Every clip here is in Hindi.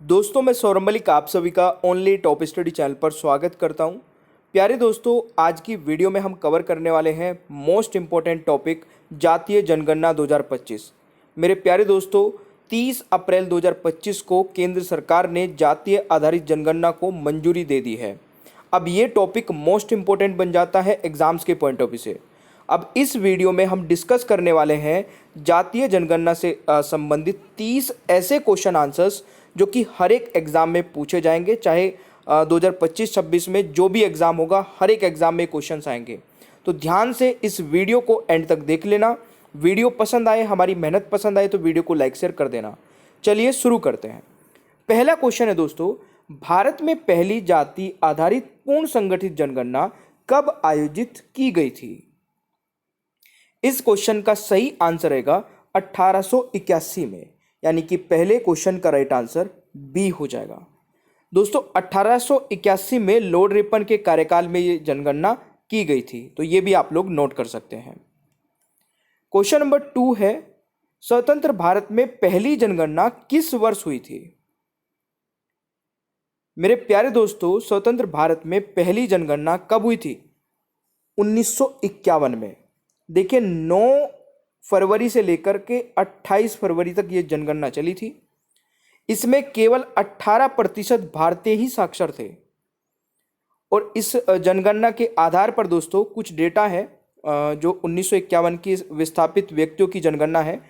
दोस्तों मैं सौरभ मलिक आप सभी का ओनली टॉप स्टडी चैनल पर स्वागत करता हूं। प्यारे दोस्तों, आज की वीडियो में हम कवर करने वाले हैं मोस्ट इम्पोर्टेंट टॉपिक जातीय जनगणना 2025। मेरे प्यारे दोस्तों, 30 अप्रैल 2025 को केंद्र सरकार ने जातीय आधारित जनगणना को मंजूरी दे दी है। अब ये टॉपिक मोस्ट इम्पोर्टेंट बन जाता है एग्जाम्स के पॉइंट ऑफ व्यू से। अब इस वीडियो में हम डिस्कस करने वाले हैं जातीय जनगणना से संबंधित 30 ऐसे क्वेश्चन आंसर्स जो कि हर एक एग्ज़ाम में पूछे जाएंगे, चाहे 2025-26 में जो भी एग्ज़ाम होगा हर एक एग्ज़ाम में क्वेश्चंस आएंगे। तो ध्यान से इस वीडियो को एंड तक देख लेना। वीडियो पसंद आए, हमारी मेहनत पसंद आए तो वीडियो को लाइक शेयर कर देना। चलिए शुरू करते हैं। पहला क्वेश्चन है दोस्तों, भारत में पहली जाति आधारित पूर्ण संगठित जनगणना कब आयोजित की गई थी? इस क्वेश्चन का सही आंसर रहेगा 1881 में, यानी कि पहले क्वेश्चन का राइट आंसर बी हो जाएगा। दोस्तों 1881 में लॉर्ड रिपन के कार्यकाल में ये जनगणना की गई थी, तो ये भी आप लोग नोट कर सकते हैं। क्वेश्चन नंबर 2 है, स्वतंत्र भारत में पहली जनगणना किस वर्ष हुई थी? मेरे प्यारे दोस्तों, स्वतंत्र भारत में पहली जनगणना कब हुई थी? 1951 में। देखिए 9 फरवरी से लेकर के 28 फरवरी तक ये जनगणना चली थी। इसमें केवल 18% भारतीय ही साक्षर थे। और इस जनगणना के आधार पर दोस्तों कुछ डेटा है जो 1951 की विस्थापित व्यक्तियों की जनगणना है,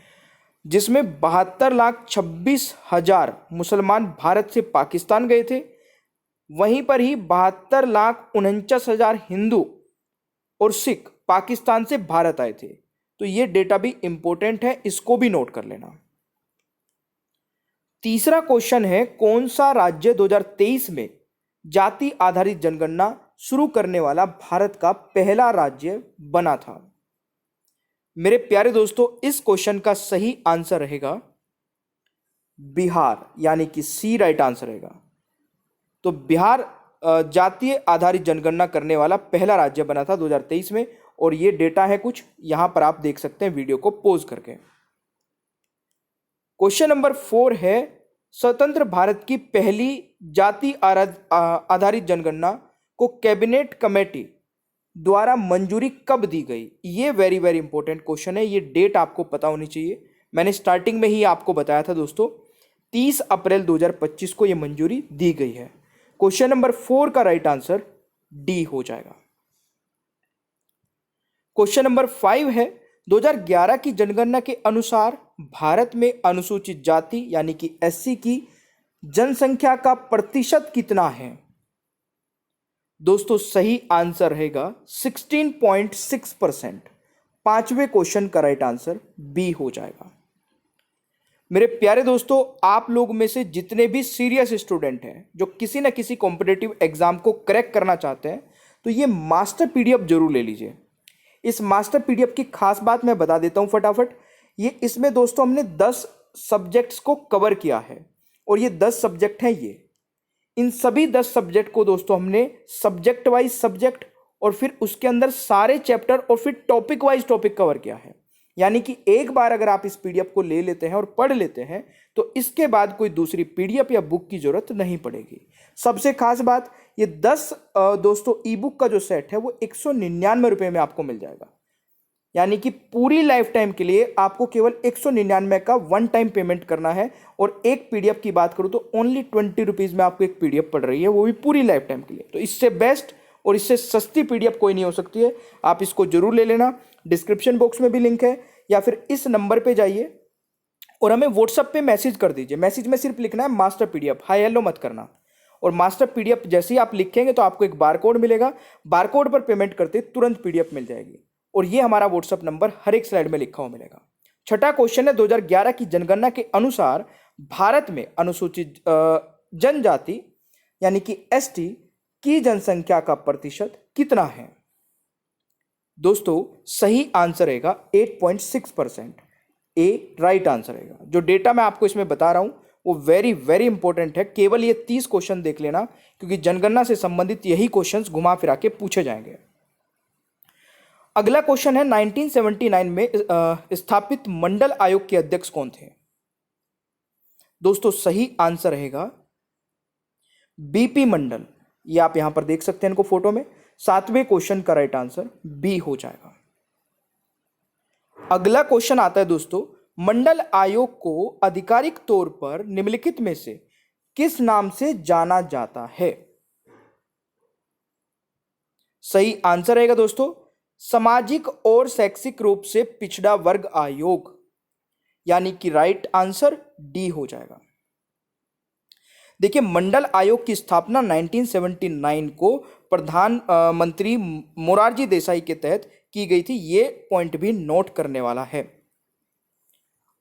जिसमें 72,26,000 मुसलमान भारत से पाकिस्तान गए थे। वहीं पर ही 72,49,000 हिंदू और सिख पाकिस्तान से भारत आए थे। तो ये डेटा भी इंपॉर्टेंट है, इसको भी नोट कर लेना। तीसरा क्वेश्चन है, कौन सा राज्य 2023 में जाति आधारित जनगणना शुरू करने वाला भारत का पहला राज्य बना था? मेरे प्यारे दोस्तों, इस क्वेश्चन का सही आंसर रहेगा बिहार, यानी कि सी राइट आंसर रहेगा। तो बिहार जातीय आधारित जनगणना करने वाला पहला राज्य बना था 2023 में, और ये डेटा है कुछ, यहां पर आप देख सकते हैं वीडियो को पॉज करके। क्वेश्चन नंबर 4 है, स्वतंत्र भारत की पहली जाति आधारित जनगणना को कैबिनेट कमेटी द्वारा मंजूरी कब दी गई? ये वेरी वेरी इंपॉर्टेंट क्वेश्चन है, ये डेट आपको पता होनी चाहिए। मैंने स्टार्टिंग में ही आपको बताया था दोस्तों, 30 अप्रैल 2025 को ये मंजूरी दी गई है। क्वेश्चन नंबर 4 का राइट आंसर डी हो जाएगा। क्वेश्चन नंबर 5 है, 2011 की जनगणना के अनुसार भारत में अनुसूचित जाति यानी कि एससी की जनसंख्या का प्रतिशत कितना है? दोस्तों सही आंसर रहेगा 16.6%। पांचवें क्वेश्चन का राइट आंसर बी हो जाएगा। मेरे प्यारे दोस्तों, आप लोग में से जितने भी सीरियस स्टूडेंट हैं जो किसी न किसी कॉम्पिटिटिव एग्जाम को क्रैक करना चाहते हैं, तो ये मास्टर पीडीएफ जरूर ले लीजिए। इस मास्टर पीडीएफ की खास बात मैं बता देता हूं फटाफट। ये इसमें दोस्तों हमने 10 सब्जेक्ट्स को कवर किया है, और ये 10 सब्जेक्ट हैं। ये इन सभी 10 सब्जेक्ट को दोस्तों हमने सब्जेक्ट वाइज सब्जेक्ट और फिर उसके अंदर सारे चैप्टर और फिर टॉपिक वाइज टॉपिक कवर किया है। यानी कि एक बार अगर आप इस पीडीएफ को ले लेते हैं और पढ़ लेते हैं तो इसके बाद कोई दूसरी पीडीएफ या बुक की जरूरत नहीं पड़ेगी। सबसे खास बात, ये 10 दोस्तों ई बुक का जो सेट है वो 199 रुपये में आपको मिल जाएगा। यानी कि पूरी लाइफ टाइम के लिए आपको केवल 199 का वन टाइम पेमेंट करना है। और एक पीडीएफ की बात करूं तो ओनली 20 रुपीज़ में आपको एक पीडीएफ पड़ रही है, वो भी पूरी लाइफ टाइम के लिए। तो इससे बेस्ट और इससे सस्ती पीडीएफ कोई नहीं हो सकती है। आप इसको जरूर ले लेना। डिस्क्रिप्शन बॉक्स में भी लिंक है, या फिर इस नंबर पे जाइए और हमें व्हाट्सएप पे मैसेज कर दीजिए। मैसेज में सिर्फ लिखना है मास्टर पीडीएफ, हाय हेलो मत करना। और मास्टर पीडीएफ जैसे ही आप लिखेंगे तो आपको एक बारकोड मिलेगा, बारकोड पर पेमेंट करते तुरंत पीडीएफ मिल जाएगी। और ये हमारा व्हाट्सएप नंबर हर एक स्लाइड में लिखा हुआ मिलेगा। छठा क्वेश्चन है, 2011 की जनगणना के अनुसार भारत में अनुसूचित जनजाति यानी कि एसटी की जनसंख्या का प्रतिशत कितना है? दोस्तों सही आंसर रहेगा 8.6%। ए राइट आंसर रहेगा। जो डेटा मैं आपको इसमें बता रहा हूं वो वेरी वेरी इंपॉर्टेंट है। केवल ये 30 क्वेश्चन देख लेना, क्योंकि जनगणना से संबंधित यही क्वेश्चंस घुमा फिरा के पूछे जाएंगे। अगला क्वेश्चन है, 1979 में स्थापित मंडल आयोग के अध्यक्ष कौन थे? दोस्तों सही आंसर रहेगा बीपी मंडल, ये आप यहां पर देख सकते हैं इनको फोटो में। 7वें क्वेश्चन का राइट आंसर बी हो जाएगा। अगला क्वेश्चन आता है दोस्तों, मंडल आयोग को आधिकारिक तौर पर निम्नलिखित में से किस नाम से जाना जाता है? सही आंसर रहेगा दोस्तों सामाजिक और शैक्षिक रूप से पिछड़ा वर्ग आयोग, यानी कि राइट आंसर डी हो जाएगा। देखिए, मंडल आयोग की स्थापना 1979 को प्रधानमंत्री मोरारजी देसाई के तहत की गई थी। ये पॉइंट भी नोट करने वाला है।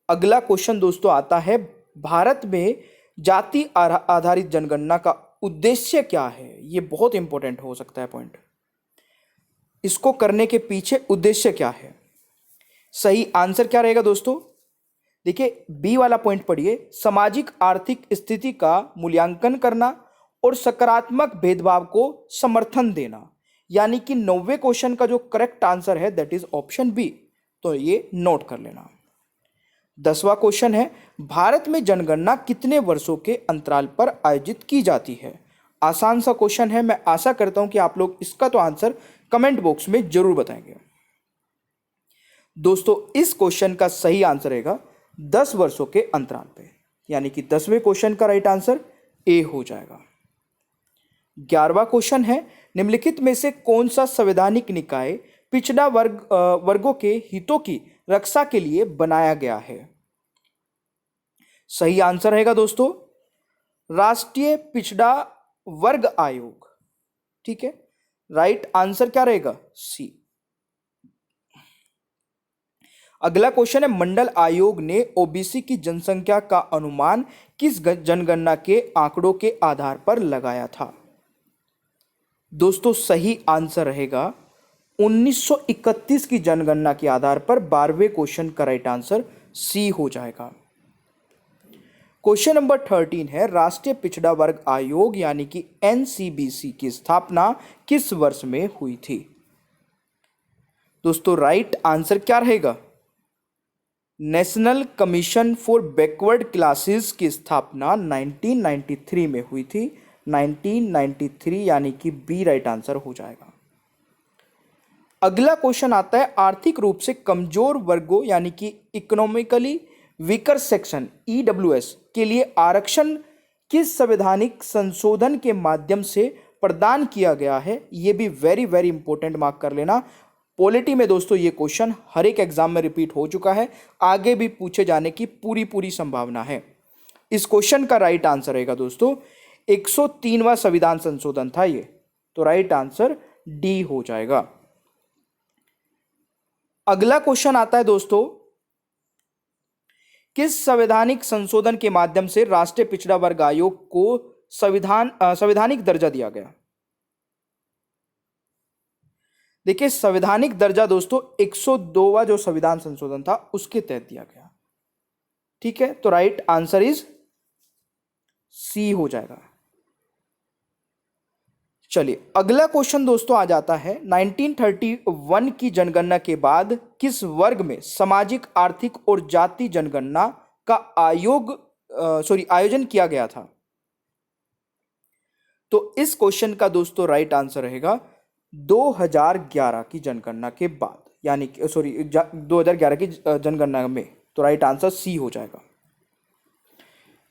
अगला क्वेश्चन दोस्तों आता है, भारत में जाति आधारित जनगणना का उद्देश्य क्या है? ये बहुत इंपॉर्टेंट हो सकता है पॉइंट। इसको करने के पीछे उद्देश्य क्या है? सही आंसर क्या रहेगा दोस्तों? देखिए, बी वाला पॉइंट पढ़िए, सामाजिक आर्थिक स्थिति का मूल्यांकन करना और सकारात्मक भेदभाव को समर्थन देना, यानी कि 90वें क्वेश्चन का जो करेक्ट आंसर है दैट इज ऑप्शन बी। तो ये नोट कर लेना। 10वां क्वेश्चन है, भारत में जनगणना कितने वर्षों के अंतराल पर आयोजित की जाती है? आसान सा क्वेश्चन है, मैं आशा करता हूं कि आप लोग इसका तो आंसर कमेंट बॉक्स में जरूर बताएंगे। दोस्तों, इस क्वेश्चन का सही आंसर रहेगा 10 वर्षों के अंतराल पे, यानी कि 10वें क्वेश्चन का राइट आंसर ए हो जाएगा। 11वां क्वेश्चन है, निम्नलिखित में से कौन सा संवैधानिक निकाय पिछड़ा वर्गों के हितों की रक्षा के लिए बनाया गया है? सही आंसर रहेगा दोस्तों राष्ट्रीय पिछड़ा वर्ग आयोग। ठीक है, राइट आंसर क्या रहेगा? सी। अगला क्वेश्चन है, मंडल आयोग ने ओबीसी की जनसंख्या का अनुमान किस जनगणना के आंकड़ों के आधार पर लगाया था? दोस्तों, सही आंसर रहेगा 1931 की जनगणना के आधार पर। 12वें क्वेश्चन का राइट आंसर सी हो जाएगा। क्वेश्चन नंबर 13 है, राष्ट्रीय पिछड़ा वर्ग आयोग यानी कि एनसीबीसी की स्थापना किस वर्ष में हुई थी? दोस्तों, राइट आंसर क्या रहेगा? National commission for backward classes की स्थापना 1993 में हुई थी। 1993 यानी कि बी राइट आंसर हो जाएगा। अगला क्वेश्चन आता है, आर्थिक रूप से कमजोर वर्गों यानी कि इकोनॉमिकली वीकर सेक्शन ईडब्ल्यूएस के लिए आरक्षण किस संवैधानिक संशोधन के माध्यम से प्रदान किया गया है? यह भी वेरी वेरी इंपॉर्टेंट, मार्क कर लेना। पॉलिटी में दोस्तों ये क्वेश्चन हर एक एग्जाम में रिपीट हो चुका है, आगे भी पूछे जाने की पूरी संभावना है। इस क्वेश्चन का राइट आंसर रहेगा दोस्तों 103वां संविधान संशोधन था ये, तो राइट आंसर डी हो जाएगा। अगला क्वेश्चन आता है दोस्तों, किस संवैधानिक संशोधन के माध्यम से राष्ट्रीय पिछड़ा वर्ग आयोग को संवैधानिक दर्जा दिया गया? देखिए, संवैधानिक दर्जा दोस्तों 102वां जो संविधान संशोधन था उसके तहत दिया गया। ठीक है, तो राइट आंसर इज सी हो जाएगा। चलिए, अगला क्वेश्चन दोस्तों आ जाता है, 1931 की जनगणना के बाद किस वर्ग में सामाजिक आर्थिक और जाति जनगणना का आयोजन किया गया था? तो इस क्वेश्चन का दोस्तों राइट आंसर रहेगा 2011 की जनगणना के बाद, यानी 2011 की जनगणना में, तो राइट आंसर सी हो जाएगा।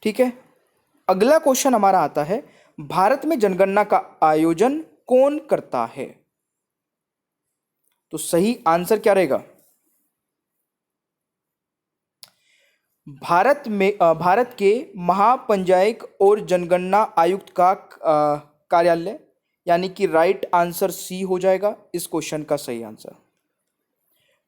ठीक है, अगला क्वेश्चन हमारा आता है, भारत में जनगणना का आयोजन कौन करता है? तो सही आंसर क्या रहेगा? भारत के महापंचायत और जनगणना आयुक्त का कार्यालय, यानी कि राइट आंसर सी हो जाएगा इस क्वेश्चन का सही आंसर।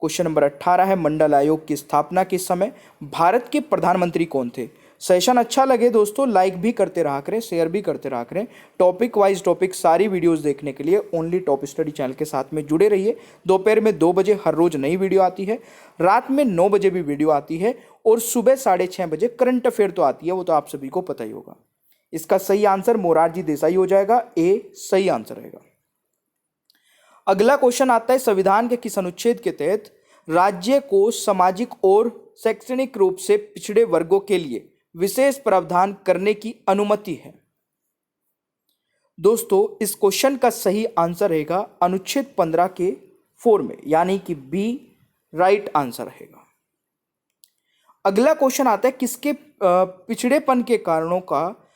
क्वेश्चन नंबर 18 है, मंडल आयोग की स्थापना के समय भारत के प्रधानमंत्री कौन थे? सेशन अच्छा लगे दोस्तों लाइक भी करते रहा करें, शेयर भी करते रहा करें। टॉपिक वाइज टॉपिक सारी वीडियोस देखने के लिए ओनली टॉप स्टडी चैनल के साथ में जुड़े रहिए। दोपहर में 2 बजे हर रोज नई वीडियो आती है, रात में 9 बजे भी वीडियो आती है, और सुबह 6:30 बजे करंट अफेयर तो आती है, वो तो आप सभी को पता ही होगा। इसका सही आंसर मोरारजी देसाई हो जाएगा, ए सही आंसर रहेगा। अगला क्वेश्चन आता है, संविधान के किस अनुच्छेद के तहत राज्य को सामाजिक और शैक्षणिक रूप से पिछड़े वर्गों के लिए विशेष प्रावधान करने की अनुमति है? दोस्तों इस क्वेश्चन का सही आंसर रहेगा अनुच्छेद 15 के 4 में, यानी कि बी राइट आंसर रहेगा। अगला क्वेश्चन आता है किसके पिछड़ेपन के कारणों का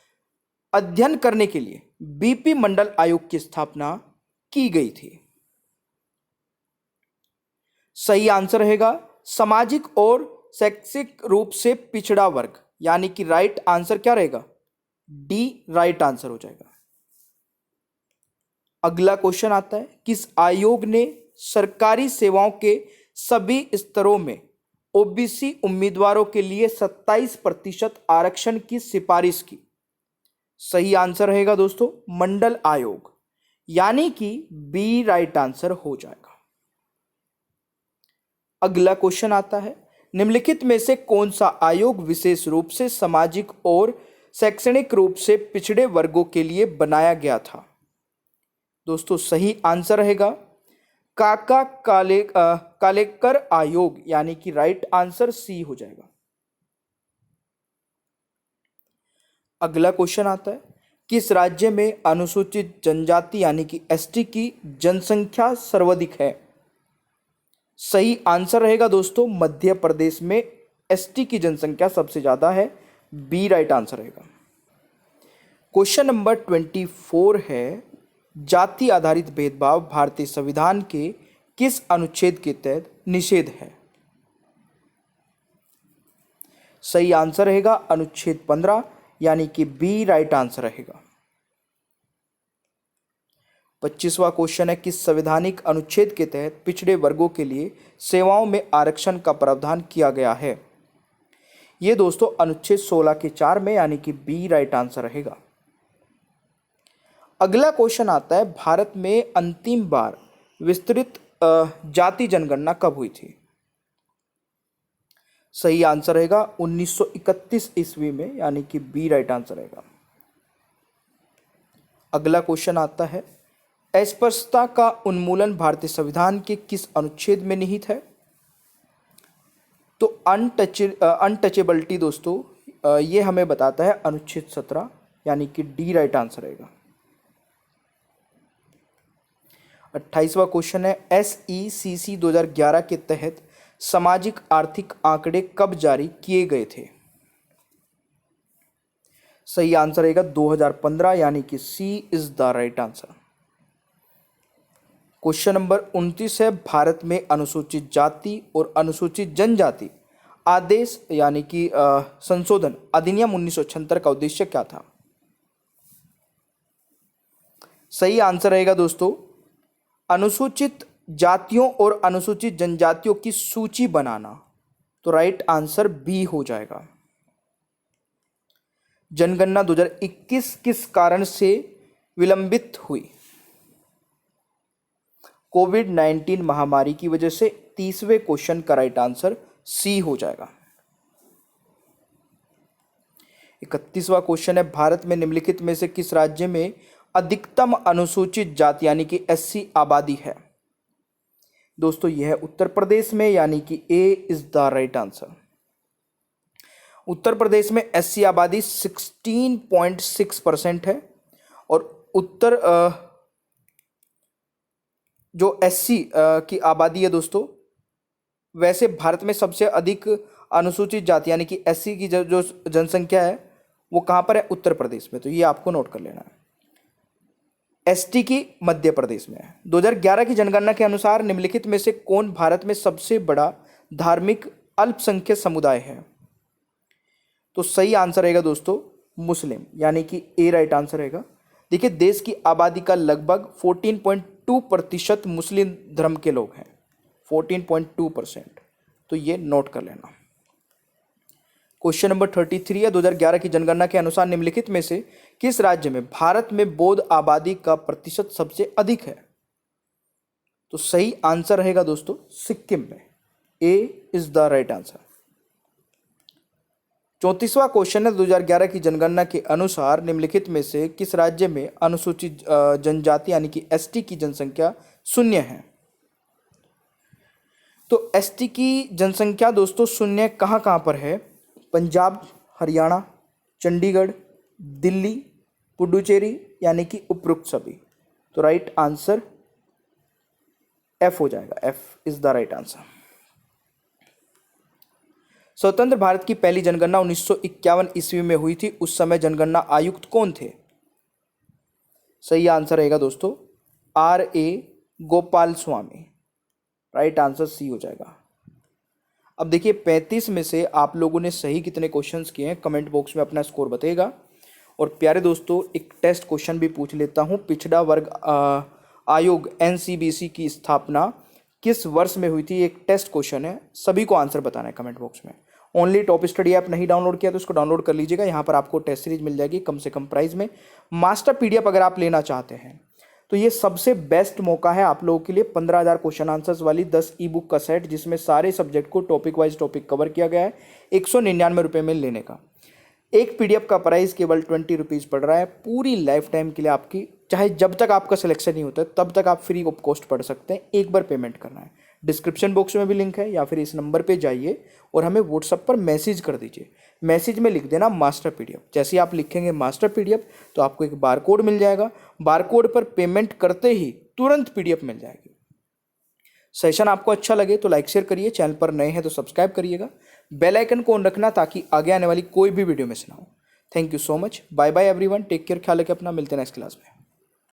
अध्ययन करने के लिए बीपी मंडल आयोग की स्थापना की गई थी। सही आंसर रहेगा सामाजिक और शैक्षिक रूप से पिछड़ा वर्ग, यानी कि राइट आंसर क्या रहेगा, डी राइट आंसर हो जाएगा। अगला क्वेश्चन आता है किस आयोग ने सरकारी सेवाओं के सभी स्तरों में ओबीसी उम्मीदवारों के लिए 27% आरक्षण की सिफारिश की। सही आंसर रहेगा दोस्तों मंडल आयोग, यानी कि बी राइट आंसर हो जाएगा। अगला क्वेश्चन आता है निम्नलिखित में से कौन सा आयोग विशेष रूप से सामाजिक और शैक्षणिक रूप से पिछड़े वर्गों के लिए बनाया गया था। दोस्तों सही आंसर रहेगा काका कालेकर आयोग, यानी कि राइट आंसर सी हो जाएगा। अगला क्वेश्चन आता है किस राज्य में अनुसूचित जनजाति यानी कि एसटी की जनसंख्या सर्वाधिक है। सही आंसर रहेगा दोस्तों मध्य प्रदेश में एसटी की जनसंख्या सबसे ज्यादा है, बी राइट आंसर रहेगा। क्वेश्चन नंबर 24 है जाति आधारित भेदभाव भारतीय संविधान के किस अनुच्छेद के तहत निषेध है। सही आंसर रहेगा अनुच्छेद 15, यानी कि बी राइट आंसर रहेगा। 25वां क्वेश्चन है किस संवैधानिक अनुच्छेद के तहत पिछड़े वर्गों के लिए सेवाओं में आरक्षण का प्रावधान किया गया है। यह दोस्तों अनुच्छेद 16 के 4 में, यानी कि बी राइट आंसर रहेगा। अगला क्वेश्चन आता है भारत में अंतिम बार विस्तृत जाति जनगणना कब हुई थी। सही आंसर रहेगा 1931 ईस्वी में, यानी कि बी राइट आंसर रहेगा। अगला क्वेश्चन आता है अस्पृश्यता का उन्मूलन भारतीय संविधान के किस अनुच्छेद में निहित है। तो अनटचेबिलिटी दोस्तों ये हमें बताता है अनुच्छेद 17, यानी कि डी राइट आंसर रहेगा। 28वां क्वेश्चन है SECC 2011 के तहत सामाजिक आर्थिक आंकड़े कब जारी किए गए थे। सही आंसर रहेगा 2015, यानी कि C is the right answer. Question number 29 है भारत में अनुसूचित जाति और अनुसूचित जनजाति आदेश यानी कि संशोधन अधिनियम 1976 का उद्देश्य क्या था। सही आंसर रहेगा दोस्तों अनुसूचित जातियों और अनुसूचित जनजातियों की सूची बनाना, तो राइट आंसर बी हो जाएगा। जनगणना 2021 किस कारण से विलंबित हुई। कोविड-19 महामारी की वजह से। 30वें क्वेश्चन का राइट आंसर सी हो जाएगा। 31वां क्वेश्चन है भारत में निम्नलिखित में से किस राज्य में अधिकतम अनुसूचित जाति यानी कि एससी आबादी है। दोस्तों यह है उत्तर प्रदेश में, यानी कि ए is the right answer. Uttar Pradesh में एससी आबादी 16.6% है और उत्तर जो एससी की आबादी है दोस्तों, वैसे भारत में सबसे अधिक अनुसूचित जाति यानी कि एससी की जो जनसंख्या है वो कहाँ पर है, उत्तर प्रदेश में, तो ये आपको नोट कर लेना है। एसटी की मध्य प्रदेश में है। 2011 की जनगणना के अनुसार निम्नलिखित में से कौन भारत में सबसे बड़ा धार्मिक अल्पसंख्यक समुदाय है। तो सही आंसर रहेगा दोस्तों मुस्लिम, यानी कि ए राइट आंसर रहेगा। देखिए देश की आबादी का लगभग 14.2% मुस्लिम धर्म के लोग हैं, 14.2%, तो ये नोट कर लेना। क्वेश्चन नंबर 33 है 2011 की जनगणना के अनुसार निम्नलिखित में से किस राज्य में भारत में बौद्ध आबादी का प्रतिशत सबसे अधिक है। तो सही आंसर रहेगा दोस्तों सिक्किम में, A is the right answer. 34वां क्वेश्चन है 2011 की जनगणना के अनुसार निम्नलिखित में से किस राज्य में अनुसूचित जनजाति यानी कि एसटी की जनसंख्या 0 है। तो एसटी की जनसंख्या दोस्तों 0 कहाँ पर है, पंजाब, हरियाणा, चंडीगढ़, दिल्ली पुडुचेरी यानी कि उपरोक्त सभी। तो राइट आंसर एफ हो जाएगा, F is the right answer. स्वतंत्र भारत की पहली जनगणना 1951 ईस्वी में हुई थी। उस समय जनगणना आयुक्त कौन थे? सही आंसर रहेगा दोस्तों R.A. Gopal Swami. Right answer C हो जाएगा। अब देखिए 35 में से आप लोगों ने सही कितने क्वेश्चंस किए हैं, कमेंट बॉक्स में अपना स्कोर बताइएगा। और प्यारे दोस्तों एक टेस्ट क्वेश्चन भी पूछ लेता हूं। पिछड़ा वर्ग आयोग NCBC की स्थापना किस वर्ष में हुई थी? एक टेस्ट क्वेश्चन है, सभी को आंसर बताना है कमेंट बॉक्स में। ओनली टॉप स्टडी ऐप नहीं डाउनलोड किया तो उसको डाउनलोड कर लीजिएगा। यहाँ पर आपको टेस्ट सीरीज मिल जाएगी कम से कम प्राइस में। मास्टर PDF अगर आप लेना चाहते हैं तो ये सबसे बेस्ट मौका है आप लोगों के लिए। 15,000 क्वेश्चन आंसर्स वाली 10 ई-बुक का सेट जिसमें सारे सब्जेक्ट को टॉपिक वाइज टॉपिक कवर किया गया है, 199 रुपये में लेने का। एक PDF का प्राइस केवल 20 रुपीज़ पड़ रहा है। पूरी लाइफ टाइम के लिए आपकी, चाहे जब तक आपका सिलेक्शन नहीं होता है तब तक आप फ्री ऑफ कॉस्ट पढ़ सकते हैं। एक बार पेमेंट करना है। डिस्क्रिप्शन बॉक्स में भी लिंक है या फिर इस नंबर पे जाइए और हमें व्हाट्सएप पर मैसेज कर दीजिए। मैसेज में लिख देना मास्टर PDF। जैसे ही आप लिखेंगे मास्टर PDF तो आपको एक बारकोड मिल जाएगा। बारकोड पर पेमेंट करते ही तुरंत PDF मिल जाएगी। सेशन आपको अच्छा लगे तो लाइक शेयर करिए, चैनल पर नए हैं तो सब्सक्राइब करिएगा, बेल आइकन को ऑन रखना ताकि आगे आने वाली कोई भी वीडियो मिस ना हो। Thank you so much, bye bye everyone, take care, ख्याल रखें अपना, मिलते हैं नेक्स्ट क्लास में।